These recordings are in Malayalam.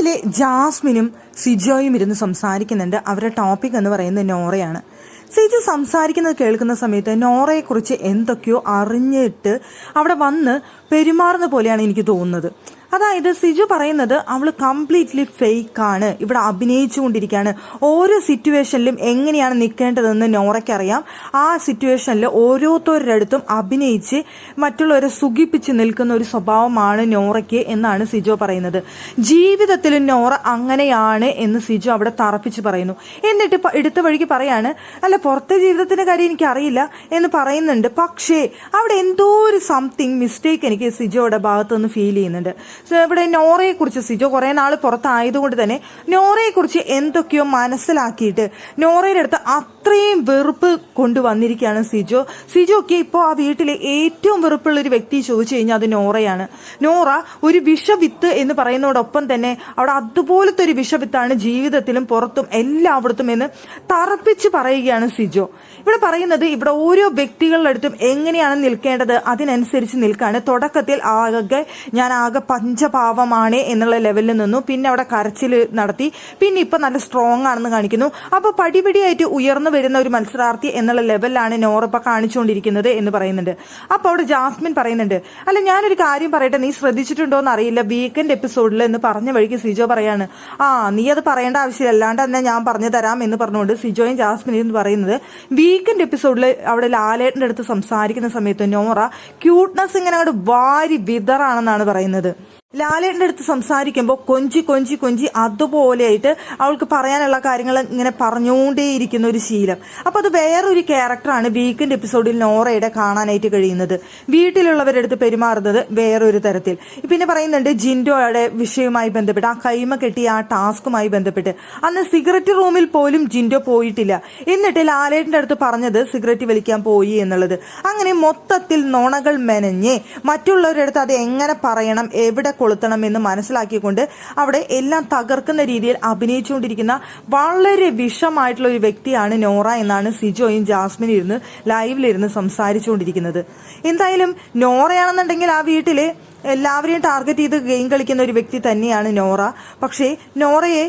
വീട്ടിലെ ജാസ്മിനും സിജോയും ഇരുന്ന് സംസാരിക്കുന്നുണ്ട്. അവരുടെ ടോപ്പിക് എന്ന് പറയുന്നത് നോറയാണ്. സിജു സംസാരിക്കുന്നത് കേൾക്കുന്ന സമയത്ത് നോറയെക്കുറിച്ച് എന്തൊക്കെയോ അറിഞ്ഞിട്ട് അവിടെ വന്ന് പെരുമാറുന്ന പോലെയാണ് എനിക്ക് തോന്നുന്നത്. അതായത് സിജു പറയുന്നത് അവൾ കംപ്ലീറ്റ്ലി ഫേക്കാണ്, ഇവിടെ അഭിനയിച്ചുകൊണ്ടിരിക്കുകയാണ്. ഓരോ സിറ്റുവേഷനിലും എങ്ങനെയാണ് നിൽക്കേണ്ടതെന്ന് നോറയ്ക്കറിയാം. ആ സിറ്റുവേഷനിൽ ഓരോരുത്തരുടെ അടുത്തും അഭിനയിച്ച് മറ്റുള്ളവരെ സുഖിപ്പിച്ച് നിൽക്കുന്ന ഒരു സ്വഭാവമാണ് നോറയ്ക്ക് എന്നാണ് സിജു പറയുന്നത്. ജീവിതത്തിലും നോറ അങ്ങനെയാണ് എന്ന് സിജു അവിടെ തറപ്പിച്ച് പറയുന്നു. എന്നിട്ട് എടുത്ത വഴിക്ക് പറയാണ്, അല്ല പുറത്തെ ജീവിതത്തിന്റെ കാര്യം എനിക്കറിയില്ല എന്ന് പറയുന്നുണ്ട്. പക്ഷേ അവിടെ എന്തോ ഒരു സംതിങ് മിസ്റ്റേക്ക് എനിക്ക് സിജോയുടെ ഭാഗത്തുനിന്ന് ഫീൽ ചെയ്യുന്നുണ്ട്. ഇവിടെ നോറയെക്കുറിച്ച് സിജോ കുറെ നാൾ പുറത്തായതുകൊണ്ട് തന്നെ നോറയെക്കുറിച്ച് എന്തൊക്കെയോ മനസ്സിലാക്കിയിട്ട് നോറയുടെ അടുത്ത് അത്രയും വെറുപ്പ് കൊണ്ടുവന്നിരിക്കുകയാണ് സിജോ. സിജോക്ക് ഇപ്പോൾ ആ വീട്ടിലെ ഏറ്റവും വെറുപ്പുള്ള ഒരു വ്യക്തി ചോദിച്ചു കഴിഞ്ഞാൽ അത് നോറയാണ്. നോറ ഒരു വിഷവിത്ത് എന്ന് പറയുന്നതോടൊപ്പം തന്നെ അവിടെ അതുപോലത്തെ ഒരു വിഷവിത്താണ് ജീവിതത്തിലും പുറത്തും എല്ലായിടത്തും എന്ന് തറപ്പിച്ച് പറയുകയാണ് സിജോ. ഇവിടെ പറയുന്നത് ഇവിടെ ഓരോ വ്യക്തികളുടെ അടുത്തും എങ്ങനെയാണ് നിൽക്കേണ്ടത് അതിനനുസരിച്ച് നിൽക്കാണ്. തുടക്കത്തിൽ ഞാൻ ആകെ പഞ്ചപാവമാണ് എന്നുള്ള ലെവലിൽ നിന്നു, പിന്നെ അവിടെ കരച്ചിൽ നടത്തി, പിന്നെ ഇപ്പൊ നല്ല സ്ട്രോങ് ആണെന്ന് കാണിക്കുന്നു. അപ്പൊ പടിപടിയായിട്ട് ഉയർന്നു വരുന്ന ഒരു മത്സരാർത്ഥി എന്നുള്ള ലെവലിലാണ് നോറ ഇപ്പൊ കാണിച്ചുകൊണ്ടിരിക്കുന്നത് എന്ന് പറയുന്നുണ്ട്. അപ്പൊ അവിടെ ജാസ്മിൻ പറയുന്നുണ്ട്, അല്ല ഞാനൊരു കാര്യം പറയട്ടെ, നീ ശ്രദ്ധിച്ചിട്ടുണ്ടോ എന്ന് അറിയില്ല, വീക്കെൻഡ് എപ്പിസോഡിൽ എന്ന് പറഞ്ഞ വഴിക്ക് സിജോ പറയാണ്, നീ അത് പറയേണ്ട ആവശ്യമില്ല, അല്ലാണ്ട് തന്നെ ഞാൻ പറഞ്ഞു തരാം എന്ന് പറഞ്ഞുകൊണ്ട് സിജോയും ജാസ്മിനും എന്ന് പറയുന്നത് വീക്കെൻഡ് എപ്പിസോഡിൽ അവിടെ ലാലേട്ടന്റെ അടുത്ത് സംസാരിക്കുന്ന സമയത്ത് നോറ ക്യൂട്ട്നെസ് ഇങ്ങനെ അങ്ങോട്ട് വാരി വിതറാണെന്നാണ് പറയുന്നത്. ലാലേട്ടന്റെ അടുത്ത് സംസാരിക്കുമ്പോൾ കൊഞ്ചി അതുപോലെയായിട്ട് അവൾക്ക് പറയാനുള്ള കാര്യങ്ങൾ ഇങ്ങനെ പറഞ്ഞുകൊണ്ടേയിരിക്കുന്ന ഒരു ശീലം. അപ്പൊ അത് വേറൊരു ക്യാരക്ടറാണ് വീക്കെൻഡ് എപ്പിസോഡിൽ നോറയുടെ കാണാനായിട്ട് കഴിയുന്നത്. വീട്ടിലുള്ളവരുടെ അടുത്ത് പെരുമാറുന്നത് വേറൊരു തരത്തിൽ. പിന്നെ പറയുന്നുണ്ട് ജിൻഡോയുടെ വിഷയവുമായി ബന്ധപ്പെട്ട്, ആ കൈമ കെട്ടിയ ആ ടാസ്കുമായി ബന്ധപ്പെട്ട് അന്ന് സിഗരറ്റ് റൂമിൽ പോലും ജിൻഡോ പോയിട്ടില്ല. എന്നിട്ട് ലാലേട്ടന്റെ അടുത്ത് പറഞ്ഞത് സിഗരറ്റ് വലിക്കാൻ പോയി എന്നുള്ളത്. അങ്ങനെ മൊത്തത്തിൽ നുണകൾ മെനഞ്ഞ് മറ്റുള്ളവരുടെ അടുത്ത് അത് എങ്ങനെ പറയണം, എവിടെ കൊളുത്തണം എന്ന് മനസ്സിലാക്കിക്കൊണ്ട് അവിടെ എല്ലാം തകർക്കുന്ന രീതിയിൽ അഭിനയിച്ചുകൊണ്ടിരിക്കുന്ന വളരെ വിഷമായിട്ടുള്ള ഒരു വ്യക്തിയാണ് നോറ എന്നാണ് സിജോയും ജാസ്മിനും ഇരുന്ന് ലൈവിലിരുന്ന് സംസാരിച്ചുകൊണ്ടിരിക്കുന്നത്. എന്തായാലും നോറയാണെന്നുണ്ടെങ്കിൽ ആ വീട്ടില് എല്ലാവരെയും ടാർഗറ്റ് ചെയ്ത് ഗെയിം കളിക്കുന്ന ഒരു വ്യക്തി തന്നെയാണ് നോറ. പക്ഷേ നോറയെ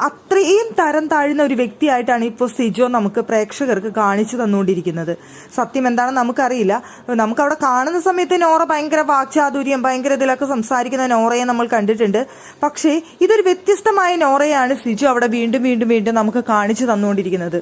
അത്രയും തരം താഴ്ന്ന ഒരു വ്യക്തിയായിട്ടാണ് ഇപ്പോൾ സിജോ നമുക്ക് പ്രേക്ഷകർക്ക് കാണിച്ചു തന്നുകൊണ്ടിരിക്കുന്നത്. സത്യം എന്താണെന്ന് നമുക്കറിയില്ല. നമുക്ക് അവിടെ കാണുന്ന സമയത്ത് നോറ ഭയങ്കര വാക്ചാതുര്യം, ഭയങ്കര ഇതിലൊക്കെ സംസാരിക്കുന്ന നോറയെ നമ്മൾ കണ്ടിട്ടുണ്ട്. പക്ഷേ ഇതൊരു വ്യത്യസ്തമായ നോറയാണ് സിജോ അവിടെ വീണ്ടും നമുക്ക് കാണിച്ചു തന്നുകൊണ്ടിരിക്കുന്നത്.